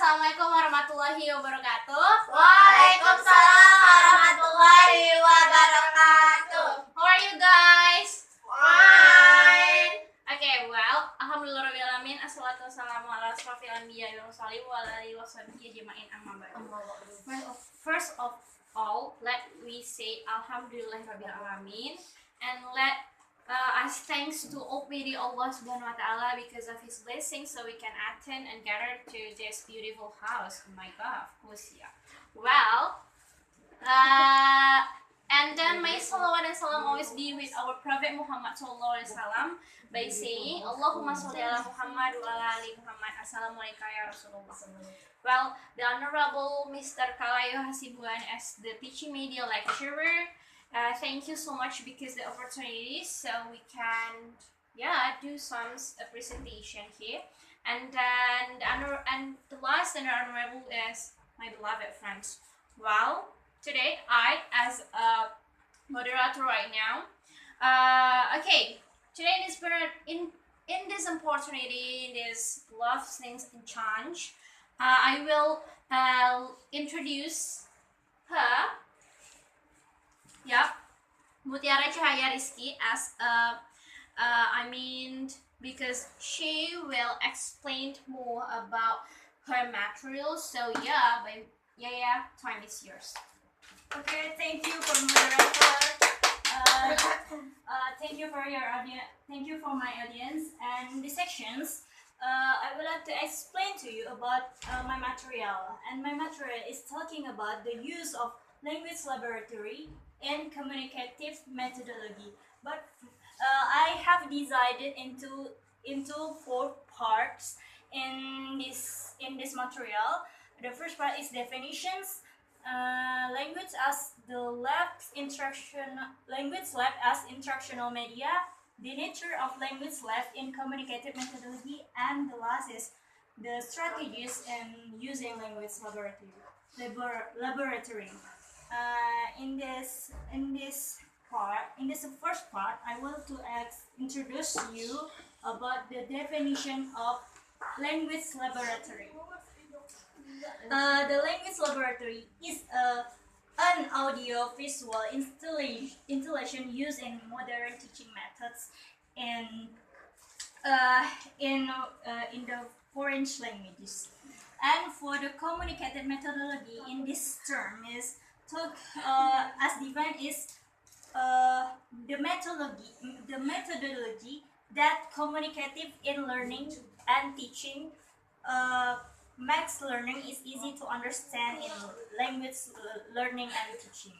Assalamualaikum warahmatullahi wabarakatuh. Waalaikumsalam warahmatullahi wabarakatuh. How are you guys? Fine. Okay, well, alhamdulillahirabbil alamin. Assalatu wassalamu ala asrofil anbiya'i wal mursalin wa ala alihi washabihi ajma'in amma ba'du. First of all, let we say alhamdulillahirabbil alamin and let us thanks to Almighty Allah Subhanahu wa Ta'ala because of His blessings, so we can attend and gather to this beautiful house. Oh my God, of course, yeah. Well, and then may salawat and salam always be with our Prophet Muhammad Sallallahu Alaihi Wasallam by saying Allahumma sholli ala Muhammad wa ala ali Muhammad. Assalamualaikum ya Rasulullah. Well, the Honorable Mr. Kalayo Hasibuan as the teaching media lecturer. Thank you so much because the opportunity, so we can do some presentation here, and then the last and honorable is my beloved friends. Well, today I as a moderator right now, today in this opportunity, in this love things in change, I will introduce her. Mutiara Cahaya Rizki as because she will explain more about her materials. So time is yours. Okay, thank you for moderator. Thank you for my audience. And in these sections, I would like to explain to you about my material. And my material is talking about the use of language laboratory and communicative methodology. But I have divided into 4 parts in this material. The first part is definitions, language lab as instructional media, the nature of language lab in communicative methodology, and the last is the strategies in using language laboratory. In this first part, I want to introduce you about the definition of language laboratory. The language laboratory is an audio-visual installation used in modern teaching methods in the foreign languages. And for the communicative methodology, in this term is as defined is the methodology that communicative in learning and teaching makes learning is easy to understand in language learning and teaching.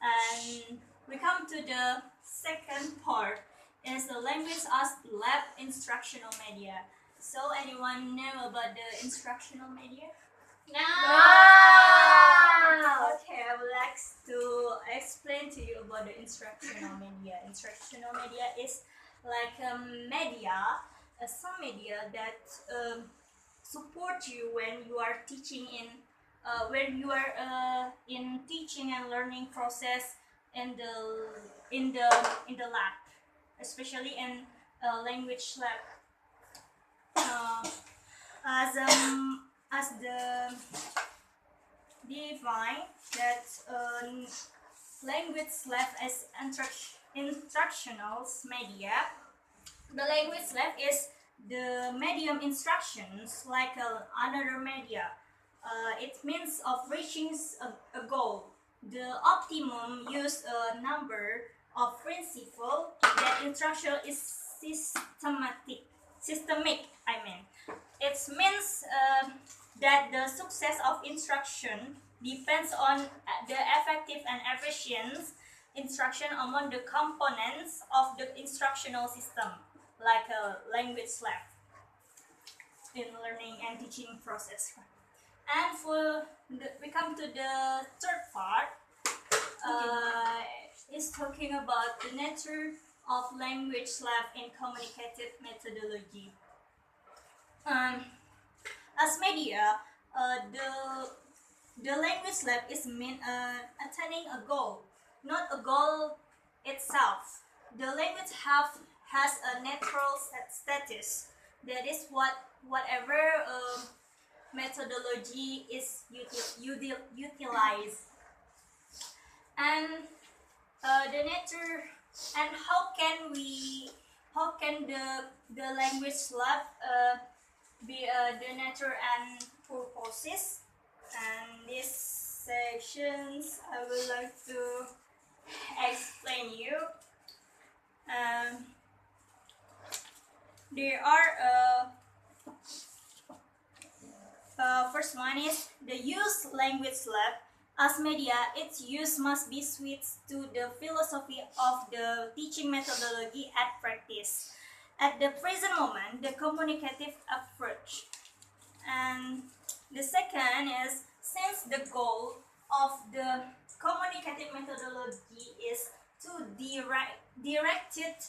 And we come to the second part is the language as lab instructional media. So anyone know about the instructional media? No. Okay, I would like to explain to you about the instructional media. Instructional media is like some media that support you when you are teaching in teaching and learning process in the lab, especially in language lab. As the define that language lab as instructional media. The language lab is the medium instructions like another media. It means of reaching a goal. The optimum use a number of principle that instruction is systemic. It means that the success of instruction depends on the effective and efficient instruction among the components of the instructional system, like a language lab in learning and teaching process. And we come to the third part. Is talking about the nature of language lab in communicative methodology. As media, the language lab is attaining a goal, not a goal itself. The language has a natural status. That is whatever methodology is utilized, and the nature, and how can the language lab be the nature and purposes. And these sections I would like to explain you. There are first one is the use language lab. As media, its use must be switched to the philosophy of the teaching methodology at practice. At the present moment, the communicative approach. And the second is, since the goal of the communicative methodology is to direct it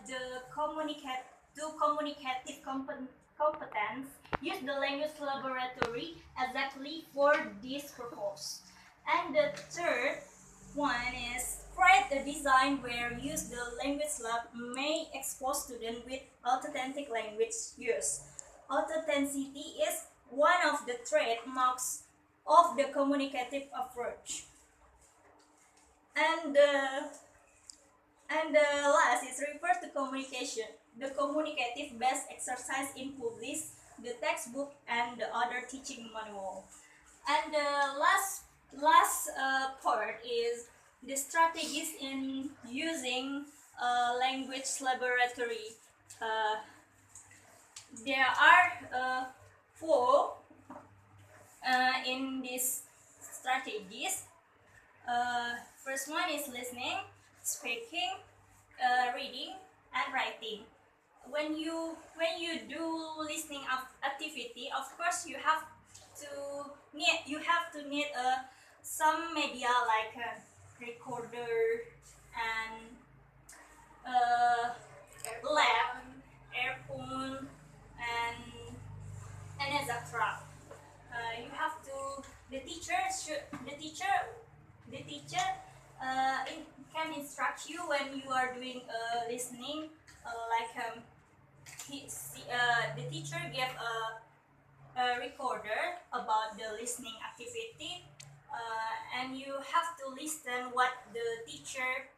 the communicative competence, use the language laboratory exactly for this purpose. And the third one is create a design where use the language lab may expose students with authentic language use. Authenticity is one of the trademarks of the communicative approach. And the last is refer to communication, the communicative based exercise in published, the textbook, and the other teaching manual. And the last part is the strategies in using language laboratory. There are four in these strategies. First one is listening, speaking, reading, and writing. When you do listening activity, of course you have to need some media like a recorder and lab, earphone, and etc. You have to the teacher can instruct you when you are doing listening, the teacher gave a recorder about the listening activity, and you have to listen what the teacher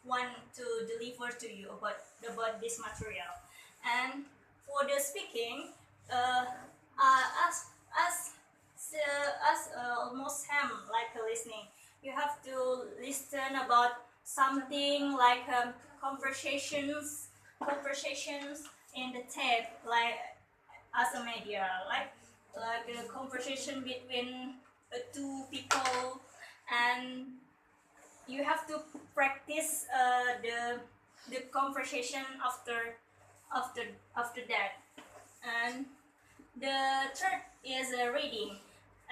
want to deliver to you about this material. And for the speaking, almost same like listening. You have to listen about something like conversations in the tape, like as a media, like a conversation between two people, and you have to practice the conversation after that. And the third is reading.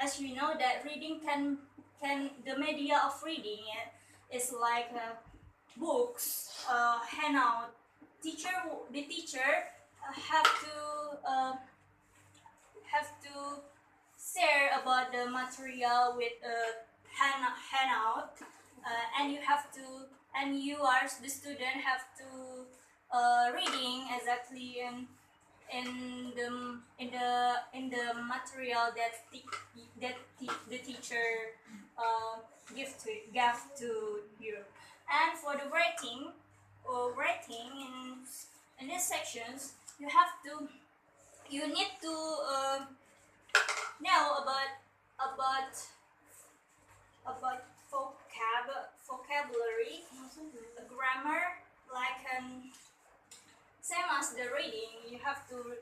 As you know that reading can the media of reading is like books, handout. The teacher have to share about the material with a handout, and the student have to reading exactly in the material that the teacher gave to you. And for the writing in these sections, you need to know about vocabulary, grammar, like same as the reading. You have to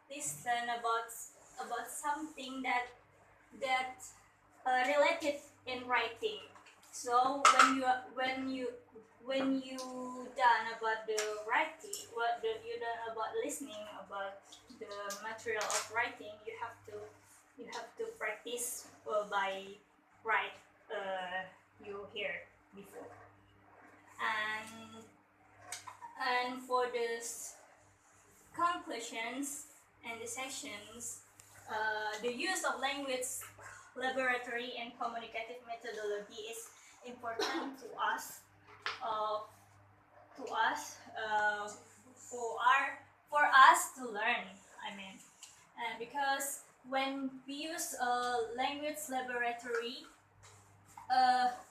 listen about something that related in writing. So when you done about the writing, you done about listening about the material of writing, you have to practice by write you hear before. And for the conclusions and the sections, the use of language laboratory and communicative methodology is important to us, for us to learn. because when we use a language laboratory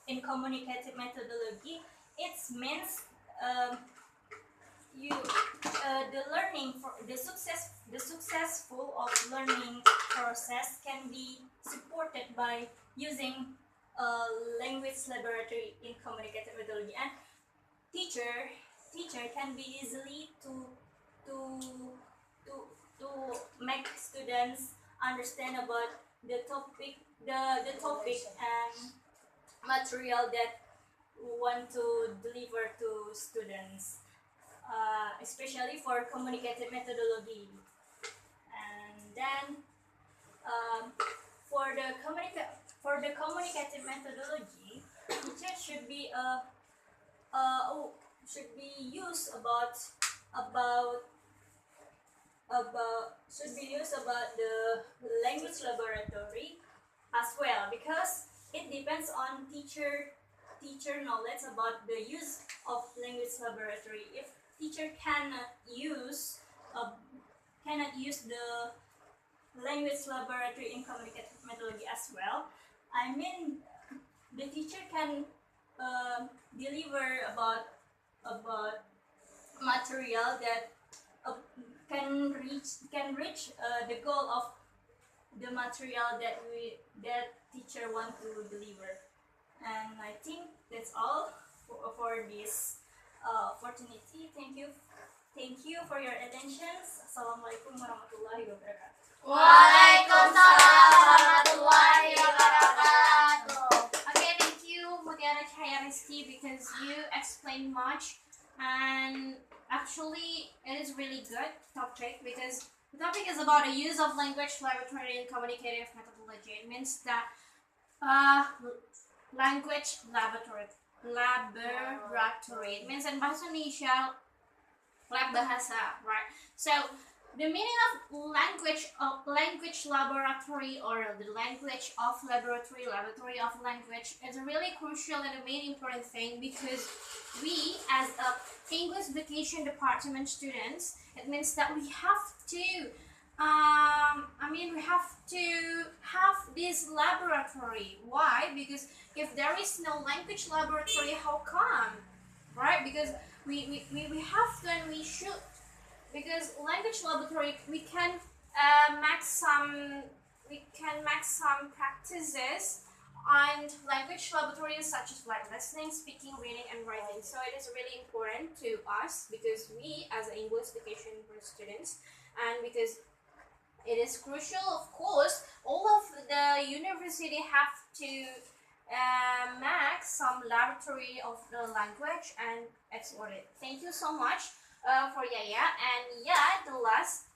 in communicative methodology, it means you the learning for the successful of learning process can be supported by using a language laboratory in communicative methodology, and teacher can be easily to to to make students understand about the topic and material that we want to deliver to students, especially for communicative methodology. And then for the communicative methodology, teacher should be should be used about the language laboratory as well, because it depends on teacher knowledge about the use of language laboratory. If teacher cannot use the language laboratory in communicative methodology as well, I mean the teacher can deliver about material that can reach the goal of the material that teacher want to deliver. And I think that's all for this opportunity. Thank you for your attention. Assalamualaikum warahmatullahi wabarakatuh. Waalaikumsalam warahmatullahi wabarakatuh. Okay, thank you, Mutiara Cahaya Rizki, because you explained much, and actually it is really good topic, because the topic is about the use of language laboratory and communicative methodology. It means that language laboratory. It means in bahasa Indonesia lab bahasa, right? So the meaning of language laboratory, or the language of laboratory of language, is a really crucial and a main important thing, because we as a English education department students, it means that we have to we have to have this laboratory. Why? Because if there is no language laboratory, how come? Right? Because we have to, and we should. Because language laboratory, we can make some practices on language laboratories, such as like listening, speaking, reading, and writing. So it is really important to us, because we as English education students, and because it is crucial, of course, all of the university have to make some laboratory of the language and explore it. Thank you so much for Yaya, and the last,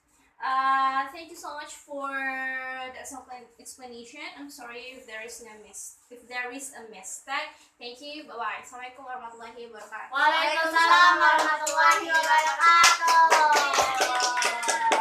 thank you so much for the explanation. I'm sorry if there is a mistake. Thank you. Bye bye. Assalamualaikum warahmatullahi wabarakatuh. Waalaikumsalam warahmatullahi wabarakatuh.